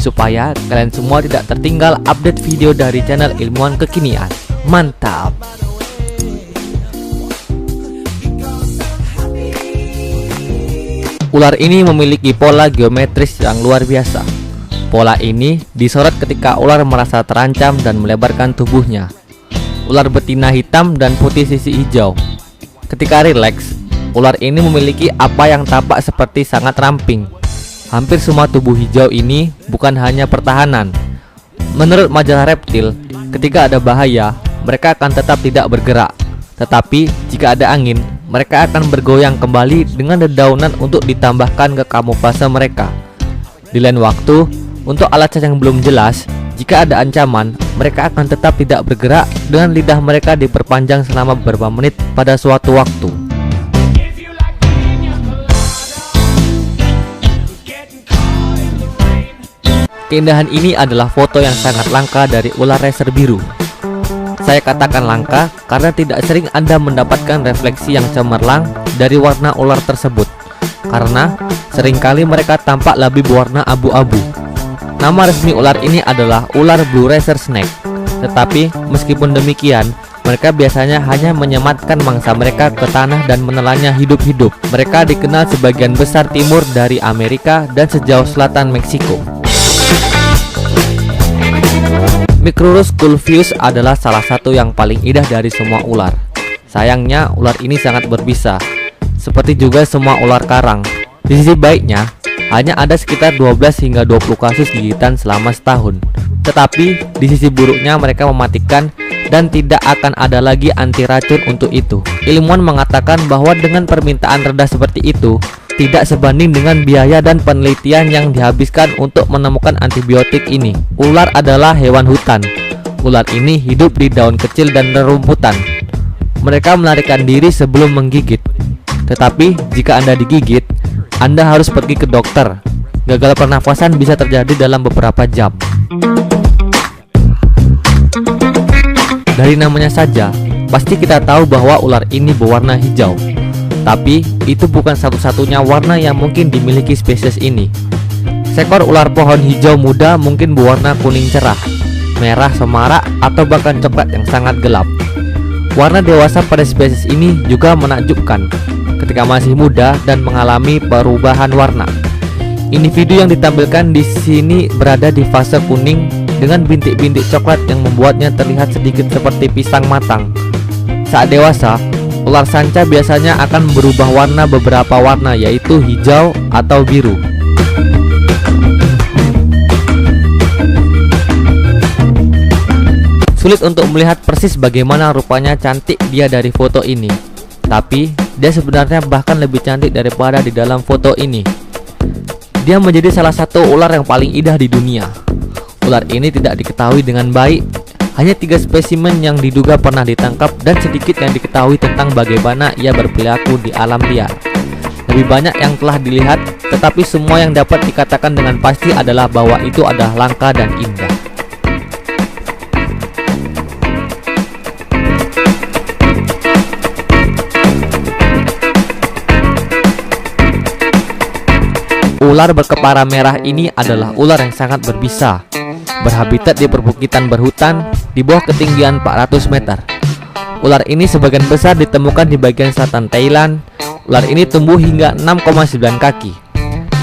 supaya kalian semua tidak tertinggal update video dari channel Ilmuwan Kekinian. Mantap! Ular ini memiliki pola geometris yang luar biasa. Pola ini disorot ketika ular merasa terancam dan melebarkan tubuhnya. Ular betina hitam dan putih sisi hijau. Ketika rileks, ular ini memiliki apa yang tampak seperti sangat ramping. Hampir semua tubuh hijau ini bukan hanya pertahanan. Menurut majalah reptil, ketika ada bahaya, mereka akan tetap tidak bergerak. Tetapi jika ada angin, mereka akan bergoyang kembali dengan dedaunan untuk ditambahkan ke kamuflase mereka. Di lain waktu, untuk alasan yang belum jelas, jika ada ancaman, mereka akan tetap tidak bergerak dengan lidah mereka diperpanjang selama beberapa menit pada suatu waktu. Keindahan ini adalah foto yang sangat langka dari ular racer biru. Saya katakan langka karena tidak sering Anda mendapatkan refleksi yang cemerlang dari warna ular tersebut, karena seringkali mereka tampak lebih berwarna abu-abu. Nama resmi ular ini adalah ular blue racer snake. Tetapi meskipun demikian, mereka biasanya hanya menyematkan mangsa mereka ke tanah dan menelannya hidup-hidup. Mereka dikenal sebagian besar timur dari Amerika dan sejauh selatan Meksiko. Micrurus culvius adalah salah satu yang paling indah dari semua ular. Sayangnya, ular ini sangat berbisa, seperti juga semua ular karang. Di sisi baiknya, hanya ada sekitar 12 hingga 20 kasus gigitan selama setahun. Tetapi, di sisi buruknya mereka mematikan dan tidak akan ada lagi anti racun untuk itu. Ilmuwan mengatakan bahwa dengan permintaan rendah seperti itu, tidak sebanding dengan biaya dan penelitian yang dihabiskan untuk menemukan antibiotik ini. Ular adalah hewan hutan. Ular ini hidup di daun kecil dan rerumputan. Mereka melarikan diri sebelum menggigit. Tetapi jika Anda digigit, Anda harus pergi ke dokter. Gagal pernafasan bisa terjadi dalam beberapa jam. Dari namanya saja, pasti kita tahu bahwa ular ini berwarna hijau. Tapi itu bukan satu-satunya warna yang mungkin dimiliki spesies ini. Seekor ular pohon hijau muda mungkin berwarna kuning cerah, merah semarak, atau bahkan coklat yang sangat gelap. Warna dewasa pada spesies ini juga menakjubkan ketika masih muda dan mengalami perubahan warna. Individu yang ditampilkan di sini berada di fase kuning dengan bintik-bintik coklat yang membuatnya terlihat sedikit seperti pisang matang. Saat dewasa, ular sanca biasanya akan berubah warna beberapa warna, yaitu hijau atau biru. Sulit untuk melihat persis bagaimana rupanya cantik dia dari foto ini. Tapi, dia sebenarnya bahkan lebih cantik daripada di dalam foto ini. Dia menjadi salah satu ular yang paling indah di dunia. Ular ini tidak diketahui dengan baik. Hanya 3 spesimen yang diduga pernah ditangkap dan sedikit yang diketahui tentang bagaimana ia berperilaku di alam liar. Lebih banyak yang telah dilihat, tetapi semua yang dapat dikatakan dengan pasti adalah bahwa itu adalah langka dan indah. Ular berkepala merah ini adalah ular yang sangat berbisa. Berhabitat di perbukitan berhutan di bawah ketinggian 400 meter. Ular ini sebagian besar ditemukan di bagian selatan Thailand. Ular ini tumbuh hingga 6,9 kaki.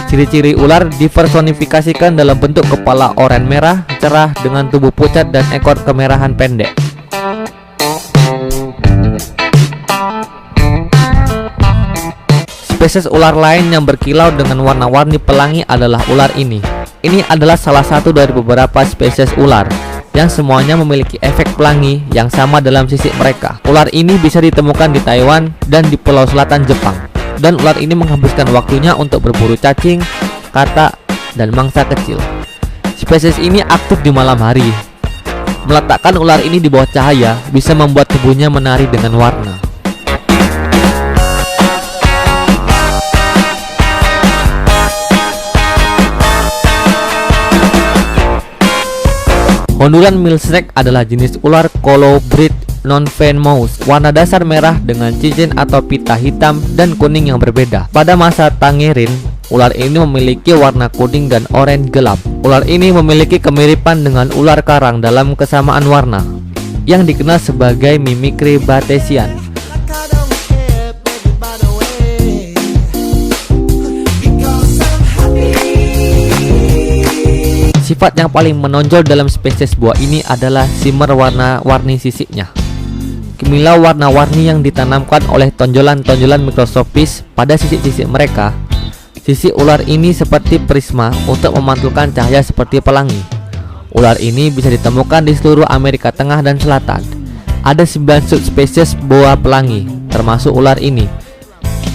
Ciri-ciri ular dipersonifikasikan dalam bentuk kepala oranye merah cerah dengan tubuh pucat dan ekor kemerahan pendek. Spesies ular lain yang berkilau dengan warna-warni pelangi adalah ular ini. Ini adalah salah satu dari beberapa spesies ular yang semuanya memiliki efek pelangi yang sama dalam sisik mereka. Ular ini bisa ditemukan di Taiwan dan di Pulau Selatan Jepang. Dan ular ini menghabiskan waktunya untuk berburu cacing, katak, dan mangsa kecil. Spesies ini aktif di malam hari. Meletakkan ular ini di bawah cahaya bisa membuat tubuhnya menari dengan warna. Honduran millsnake adalah jenis ular colobrid non-venomous, warna dasar merah dengan cincin atau pita hitam dan kuning yang berbeda. Pada masa Tangerine, Ular ini memiliki warna kuning dan oranye gelap. Ular ini memiliki kemiripan dengan ular karang dalam kesamaan warna, yang dikenal sebagai mimikri batesian. Sifat yang paling menonjol dalam spesies buah ini adalah shimmer warna-warni sisiknya. Kilau warna-warni yang ditanamkan oleh tonjolan-tonjolan mikroskopis pada sisik-sisik mereka. Sisik ular ini seperti prisma untuk memantulkan cahaya seperti pelangi. Ular ini bisa ditemukan di seluruh Amerika Tengah dan Selatan. Ada 9 subspesies boa pelangi, termasuk ular ini.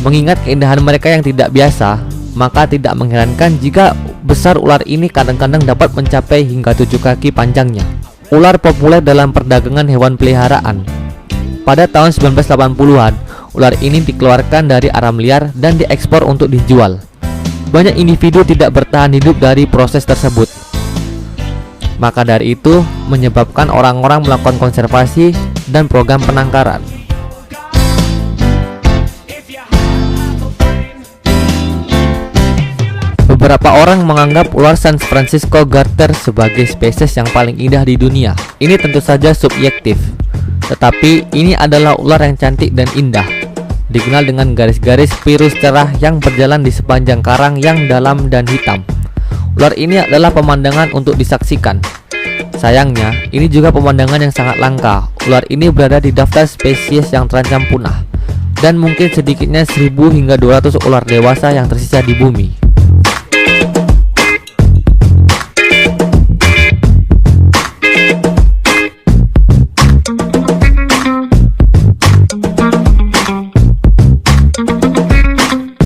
Mengingat keindahan mereka yang tidak biasa, maka tidak mengherankan jika besar ular ini kadang-kadang dapat mencapai hingga 7 kaki panjangnya. Ular populer dalam perdagangan hewan peliharaan. Pada tahun 1980-an, ular ini dikeluarkan dari alam liar dan diekspor untuk dijual. Banyak individu tidak bertahan hidup dari proses tersebut. Maka dari itu, menyebabkan orang-orang melakukan konservasi dan program penangkaran. Beberapa orang menganggap ular San Francisco Garter sebagai spesies yang paling indah di dunia. Ini tentu saja subjektif, tetapi ini adalah ular yang cantik dan indah. Dikenal dengan garis-garis biru cerah yang berjalan di sepanjang karang yang dalam dan hitam. Ular ini adalah pemandangan untuk disaksikan. Sayangnya, ini juga pemandangan yang sangat langka. Ular ini berada di daftar spesies yang terancam punah, dan mungkin sedikitnya 1000 hingga 200 ular dewasa yang tersisa di bumi.